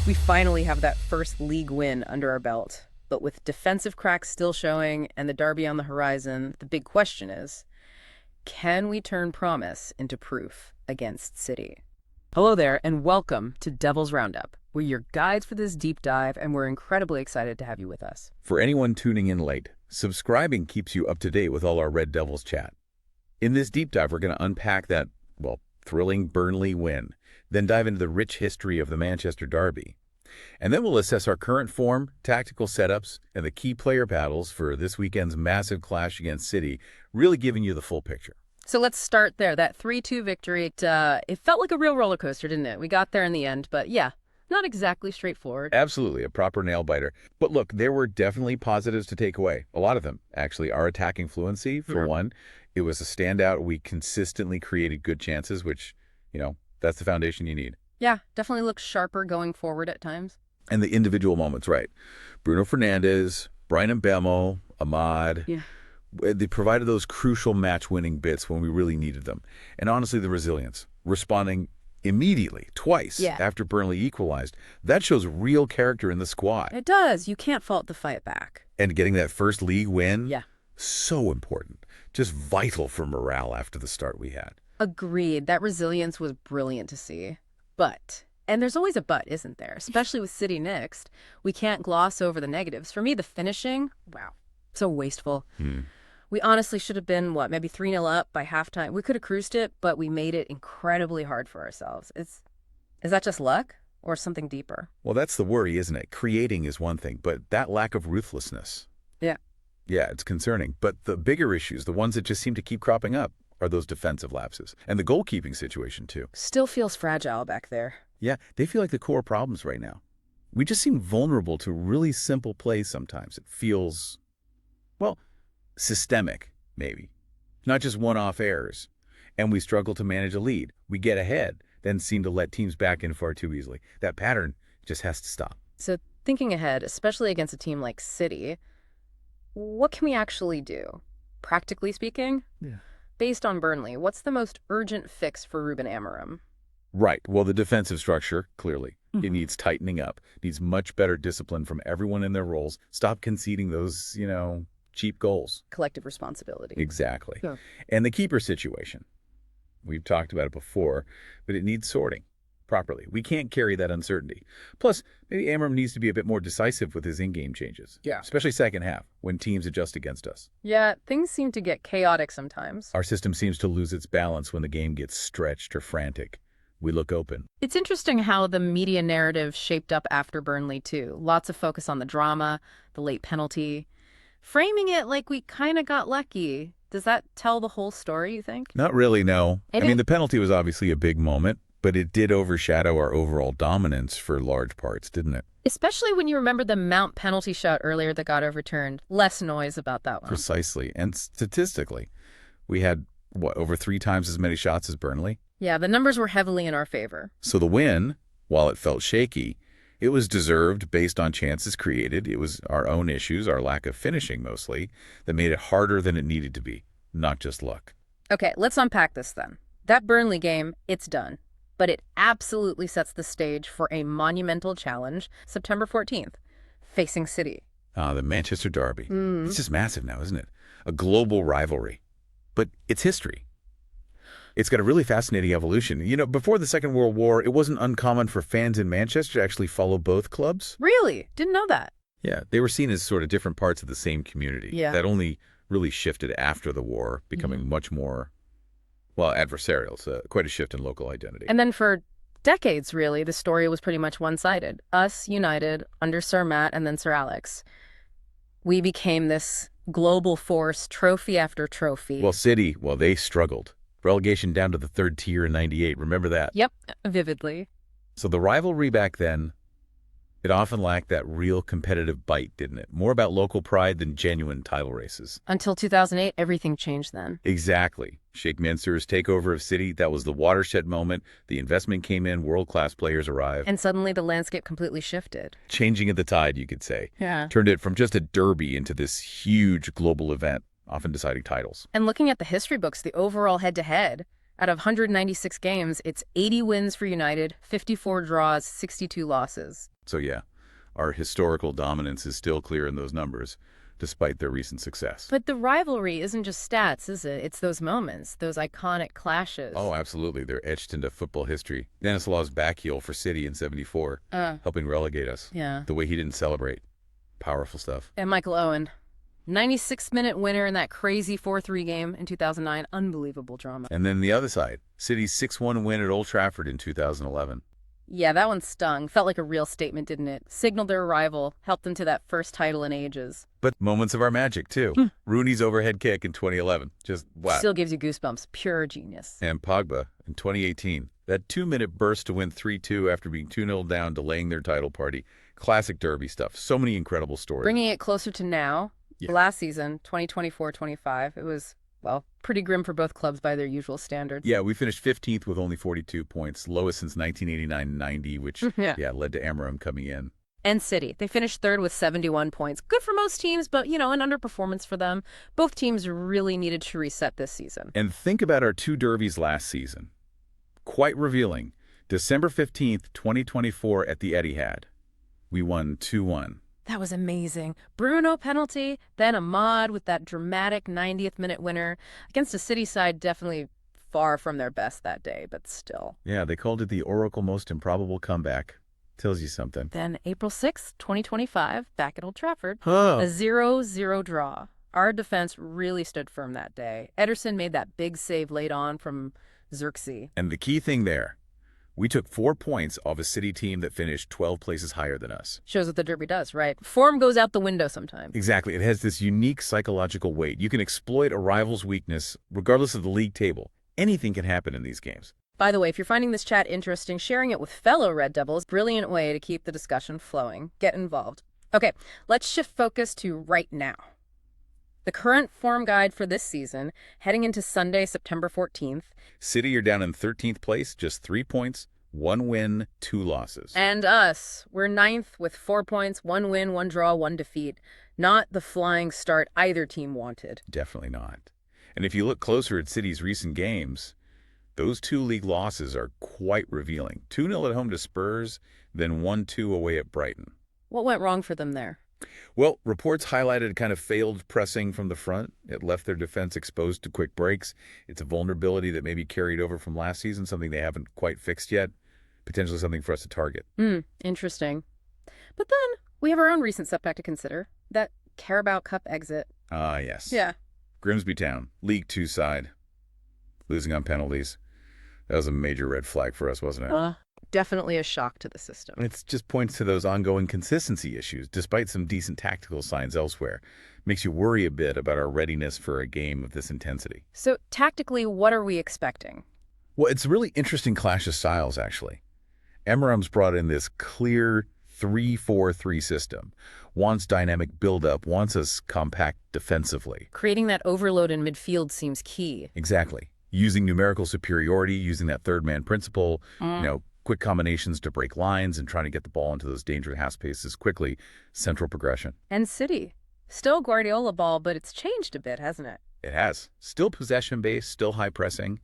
We finally have that first league win under our belt. But with defensive cracks still showing and the derby on the horizon, the big question is, can we turn promise into proof against City? Hello there, and welcome to Devil's Roundup. We're your guides for this deep dive, and we're incredibly excited to have you with us. For anyone tuning in late, subscribing keeps you up to date with all our Red Devils chat. In this deep dive, we're going to unpack that, thrilling Burnley win, then dive into the rich history of the Manchester derby. And then we'll assess our current form, tactical setups, and the key player battles for this weekend's massive clash against City, really giving you the full picture. So let's start there. That 3-2 victory, it felt like a real roller coaster, didn't it? We got there in the end, but yeah, not exactly straightforward. Absolutely, a proper nail-biter. But look, there were definitely positives to take away. A lot of them, actually. Our attacking fluency, for one. It was a standout. We consistently created good chances, which, that's the foundation you need. Yeah, definitely looks sharper going forward at times. And the individual moments, right. Bruno Fernandes, Brian Mbeumo, Ahmad. Yeah. They provided those crucial match-winning bits when we really needed them. And honestly, the resilience, responding immediately, twice, after Burnley equalized. That shows real character in the squad. It does. You can't fault the fight back. And getting that first league win, yeah, so important. Just vital for morale after the start we had. Agreed. That resilience was brilliant to see. But, and there's always a but, isn't there? Especially with City next. We can't gloss over the negatives. For me, the finishing, wow, so wasteful. We honestly should have been, maybe 3-0 up by halftime. We could have cruised it, but we made it incredibly hard for ourselves. Is that just luck or something deeper? Well, that's the worry, isn't it? Creating is one thing, but that lack of ruthlessness. Yeah, it's concerning. But the bigger issues, the ones that just seem to keep cropping up, are those defensive lapses. And the goalkeeping situation, too. Still feels fragile back there. Yeah, they feel like the core problems right now. We just seem vulnerable to really simple plays sometimes. It feels, systemic, maybe. Not just one-off errors. And we struggle to manage a lead. We get ahead, then seem to let teams back in far too easily. That pattern just has to stop. So thinking ahead, especially against a team like City, what can we actually do? Practically speaking? Yeah. Based on Burnley, what's the most urgent fix for Ruben Amorim? Right. Well, the defensive structure, clearly. It needs tightening up. It needs much better discipline from everyone in their roles. Stop conceding those, cheap goals. Collective responsibility. Exactly. Yeah. And the keeper situation. We've talked about it before, but it needs sorting properly. We can't carry that uncertainty. Plus, maybe Amorim needs to be a bit more decisive with his in-game changes. Yeah. Especially second half, when teams adjust against us. Yeah, things seem to get chaotic sometimes. Our system seems to lose its balance when the game gets stretched or frantic. We look open. It's interesting how the media narrative shaped up after Burnley, too. Lots of focus on the drama, the late penalty. Framing it like we kind of got lucky. Does that tell the whole story, you think? Not really, no. Maybe. The penalty was obviously a big moment, but it did overshadow our overall dominance for large parts, didn't it? Especially when you remember the Mount penalty shot earlier that got overturned. Less noise about that one. Precisely. And statistically, we had, over 3 times as many shots as Burnley? Yeah, the numbers were heavily in our favor. So the win, while it felt shaky, it was deserved based on chances created. It was our own issues, our lack of finishing mostly, that made it harder than it needed to be, not just luck. Okay, let's unpack this then. That Burnley game, it's done. But it absolutely sets the stage for a monumental challenge, September 14th, facing City. The Manchester derby. It's just massive now, isn't it? A global rivalry. But it's history. It's got a really fascinating evolution. Before the Second World War, it wasn't uncommon for fans in Manchester to actually follow both clubs. Really? Didn't know that. Yeah, they were seen as sort of different parts of the same community. Yeah. That only really shifted after the war, becoming much more, adversarial. So quite a shift in local identity. And then for decades, really, the story was pretty much one-sided. Us, United, under Sir Matt and then Sir Alex. We became this global force, trophy after trophy. Well, City, they struggled. Relegation down to the 3rd tier in '98. Remember that? Yep, vividly. So the rivalry back then, it often lacked that real competitive bite, didn't it? More about local pride than genuine title races. Until 2008, everything changed then. Exactly. Sheikh Mansour's takeover of City, that was the watershed moment. The investment came in, world-class players arrived. And suddenly the landscape completely shifted. Changing of the tide, you could say. Yeah. Turned it from just a derby into this huge global event, often deciding titles. And looking at the history books, the overall head-to-head, out of 196 games, it's 80 wins for United, 54 draws, 62 losses. So yeah, our historical dominance is still clear in those numbers, despite their recent success. But the rivalry isn't just stats, is it? It's those moments, those iconic clashes. Oh, absolutely. They're etched into football history. Dennis Law's back heel for City in '74, helping relegate us. Yeah. The way he didn't celebrate. Powerful stuff. And Michael Owen, 96-minute winner in that crazy 4-3 game in 2009. Unbelievable drama. And then the other side, City's 6-1 win at Old Trafford in 2011. Yeah, that one stung. Felt like a real statement, didn't it? Signaled their arrival, helped them to that first title in ages. But moments of our magic, too. Rooney's overhead kick in 2011. Just wow. Still gives you goosebumps. Pure genius. And Pogba in 2018. That 2-minute burst to win 3-2 after being 2-0 down, delaying their title party. Classic derby stuff. So many incredible stories. Bringing it closer to now, last season, 2024-25, it was, well, pretty grim for both clubs by their usual standards. Yeah, we finished 15th with only 42 points, lowest since 1989-90, which led to Amorim coming in. And City, they finished third with 71 points. Good for most teams, but, an underperformance for them. Both teams really needed to reset this season. And think about our two derbies last season. Quite revealing. December 15th, 2024 at the Etihad. We won 2-1. That was amazing. Bruno penalty, then Ahmad with that dramatic 90th minute winner. Against a City side definitely far from their best that day, but still. Yeah, they called it the Oracle Most Improbable Comeback. Tells you something. Then April 6th, 2025, back at Old Trafford, Huh. a 0-0 draw. Our defense really stood firm that day. Ederson made that big save late on from Xerxes. And the key thing there, we took 4 points off a City team that finished 12 places higher than us. Shows what the derby does, right? Form goes out the window sometimes. Exactly. It has this unique psychological weight. You can exploit a rival's weakness regardless of the league table. Anything can happen in these games. By the way, if you're finding this chat interesting, sharing it with fellow Red Devils, brilliant way to keep the discussion flowing. Get involved. Okay, let's shift focus to right now. The current form guide for this season, heading into Sunday, September 14th. City are down in 13th place, just 3 points, 1 win, 2 losses. And us, we're 9th with 4 points, 1 win, 1 draw, 1 defeat. Not the flying start either team wanted. Definitely not. And if you look closer at City's recent games, those 2 league losses are quite revealing. 2-0 at home to Spurs, then 1-2 away at Brighton. What went wrong for them there? Well, reports highlighted kind of failed pressing from the front. It left their defense exposed to quick breaks. It's a vulnerability that maybe carried over from last season, something they haven't quite fixed yet. Potentially something for us to target. Interesting. But then we have our own recent setback to consider, that Carabao Cup exit. Ah, yes. Yeah. Grimsby Town, League 2 side, losing on penalties. That was a major red flag for us, wasn't it? Definitely a shock to the system. It just points to those ongoing consistency issues, despite some decent tactical signs elsewhere. Makes you worry a bit about our readiness for a game of this intensity. So tactically, what are we expecting? Well, it's a really interesting clash of styles, actually. Amorim's brought in this clear 3-4-3 system. Wants dynamic build-up, wants us compact defensively. Creating that overload in midfield seems key. Exactly. Using numerical superiority, using that third-man principle, quick combinations to break lines and trying to get the ball into those dangerous half spaces quickly. Central progression. And City. Still Guardiola ball, but it's changed a bit, hasn't it? It has. Still possession-based, still high pressing.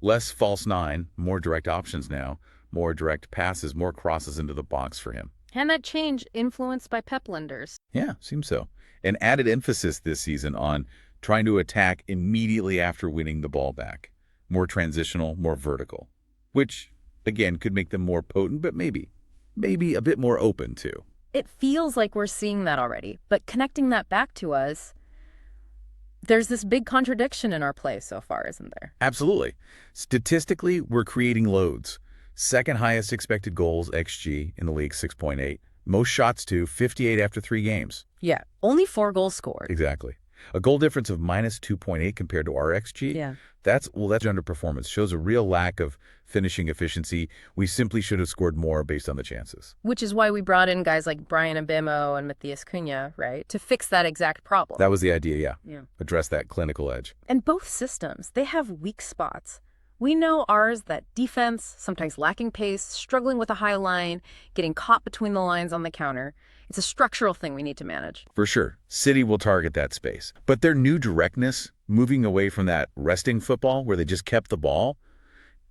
Less false nine, more direct options now. More direct passes, more crosses into the box for him. And that change influenced by Pep lenders. Yeah, seems so. An added emphasis this season on trying to attack immediately after winning the ball back. More transitional, more vertical. Which, again, could make them more potent, but maybe a bit more open too. It feels like we're seeing that already, but connecting that back to us, there's this big contradiction in our play so far, isn't there? Absolutely. Statistically, we're creating loads. Second highest expected goals, XG, in the league, 6.8. Most shots to 58 after 3 games. Yeah, only 4 goals scored. Exactly. A goal difference of minus 2.8 compared to our XG. Yeah. That's underperformance. Shows a real lack of finishing efficiency. We simply should have scored more based on the chances. Which is why we brought in guys like Brian Mbemo and Matthias Cunha, right? To fix that exact problem. That was the idea, Yeah. Address that clinical edge. And both systems, they have weak spots. We know ours, that defense, sometimes lacking pace, struggling with a high line, getting caught between the lines on the counter. It's a structural thing we need to manage. For sure. City will target that space. But their new directness, moving away from that resting football where they just kept the ball,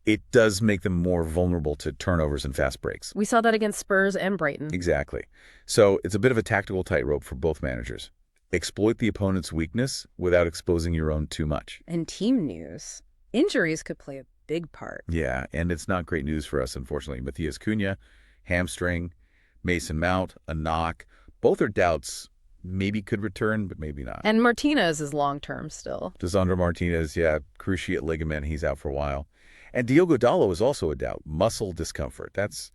it does make them more vulnerable to turnovers and fast breaks. We saw that against Spurs and Brighton. Exactly. So it's a bit of a tactical tightrope for both managers. Exploit the opponent's weakness without exposing your own too much. And team news. Injuries could play a big part. Yeah, and it's not great news for us, unfortunately. Matheus Cunha, hamstring, Mason Mount, a knock. Both are doubts. Maybe could return, but maybe not. And Martinez is long-term still. Lisandro Martinez, yeah, cruciate ligament. He's out for a while. And Diogo Dalot is also a doubt. Muscle discomfort. That's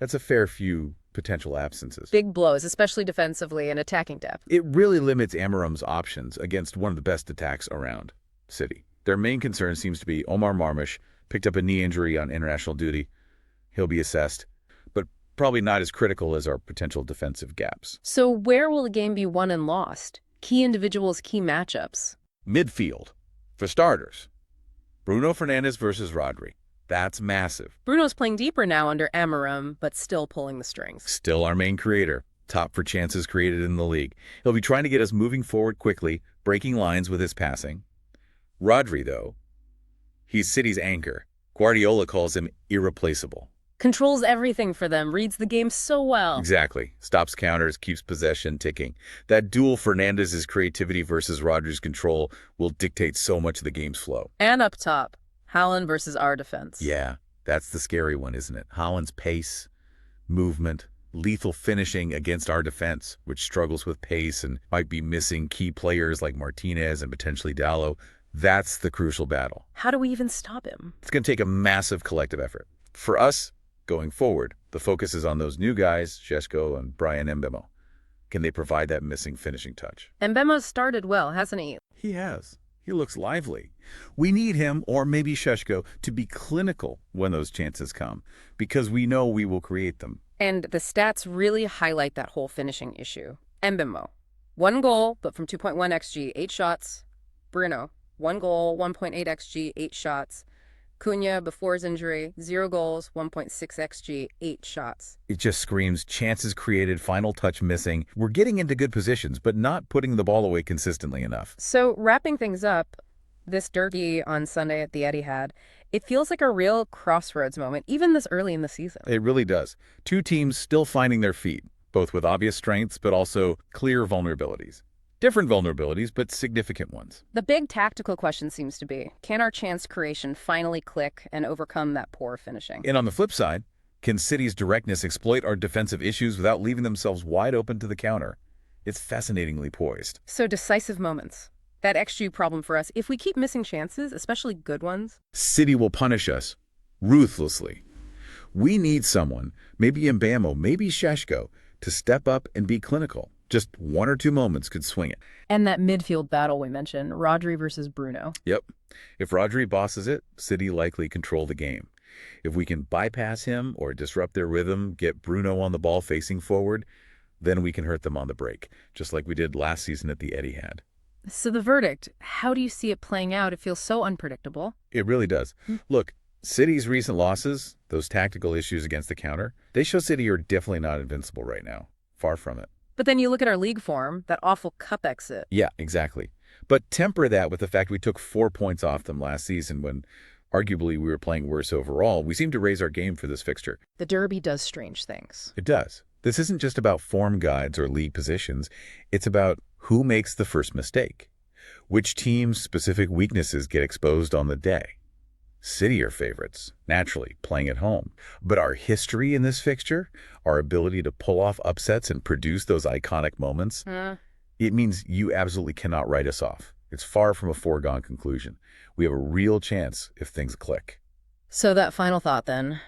a fair few potential absences. Big blows, especially defensively and attacking depth. It really limits Amorim's options against one of the best attacks around City. Their main concern seems to be Omar Marmush picked up a knee injury on international duty. He'll be assessed, but probably not as critical as our potential defensive gaps. So where will the game be won and lost? Key individuals, key matchups. Midfield. For starters, Bruno Fernandes versus Rodri. That's massive. Bruno's playing deeper now under Amorim, but still pulling the strings. Still our main creator. Top for chances created in the league. He'll be trying to get us moving forward quickly, breaking lines with his passing. Rodri, though, he's City's anchor. Guardiola calls him irreplaceable. Controls everything for them, reads the game so well. Exactly. Stops counters, keeps possession ticking. That duel Fernandes' creativity versus Rodri's control will dictate so much of the game's flow. And up top, Haaland versus our defense. Yeah, that's the scary one, isn't it? Haaland's pace, movement, lethal finishing against our defense, which struggles with pace and might be missing key players like Martinez and potentially Dalot. That's the crucial battle. How do we even stop him? It's going to take a massive collective effort. For us, going forward, the focus is on those new guys, Šeško and Brian Mbemo. Can they provide that missing finishing touch? Mbemo's started well, hasn't he? He has. He looks lively. We need him, or maybe Šeško, to be clinical when those chances come, because we know we will create them. And the stats really highlight that whole finishing issue. Mbemo, 1 goal, but from 2.1 xG, 8 shots. Bruno, 1 goal, 1.8 xG, 8 shots. Cunha, before his injury, 0 goals, 1.6 xG, 8 shots. It just screams chances created, final touch missing. We're getting into good positions, but not putting the ball away consistently enough. So wrapping things up, this derby on Sunday at the Etihad, it feels like a real crossroads moment, even this early in the season. It really does. Two teams still finding their feet, both with obvious strengths, but also clear vulnerabilities. Different vulnerabilities, but significant ones. The big tactical question seems to be, can our chance creation finally click and overcome that poor finishing? And on the flip side, can City's directness exploit our defensive issues without leaving themselves wide open to the counter? It's fascinatingly poised. So decisive moments. That XG problem for us, if we keep missing chances, especially good ones. City will punish us ruthlessly. We need someone, maybe Mbemo, maybe Šeško, to step up and be clinical. Just 1 or 2 moments could swing it. And that midfield battle we mentioned, Rodri versus Bruno. Yep. If Rodri bosses it, City likely control the game. If we can bypass him or disrupt their rhythm, get Bruno on the ball facing forward, then we can hurt them on the break, just like we did last season at the Etihad. So the verdict, how do you see it playing out? It feels so unpredictable. It really does. Look, City's recent losses, those tactical issues against the counter, they show City are definitely not invincible right now. Far from it. But then you look at our league form, that awful cup exit. Yeah, exactly. But temper that with the fact we took 4 points off them last season when arguably we were playing worse overall. We seem to raise our game for this fixture. The derby does strange things. It does. This isn't just about form guides or league positions. It's about who makes the first mistake. Which team's specific weaknesses get exposed on the day. City are favorites, naturally, playing at home. But our history in this fixture, our ability to pull off upsets and produce those iconic moments, it means you absolutely cannot write us off. It's far from a foregone conclusion. We have a real chance if things click. So that final thought then.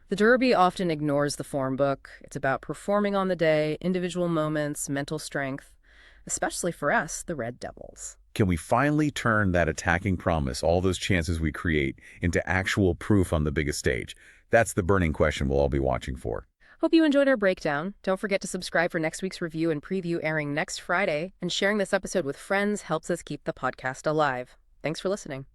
The derby often ignores the form book. It's about performing on the day, individual moments, mental strength, especially for us, the Red Devils. Can we finally turn that attacking promise, all those chances we create, into actual proof on the biggest stage? That's the burning question we'll all be watching for. Hope you enjoyed our breakdown. Don't forget to subscribe for next week's review and preview airing next Friday. And sharing this episode with friends helps us keep the podcast alive. Thanks for listening.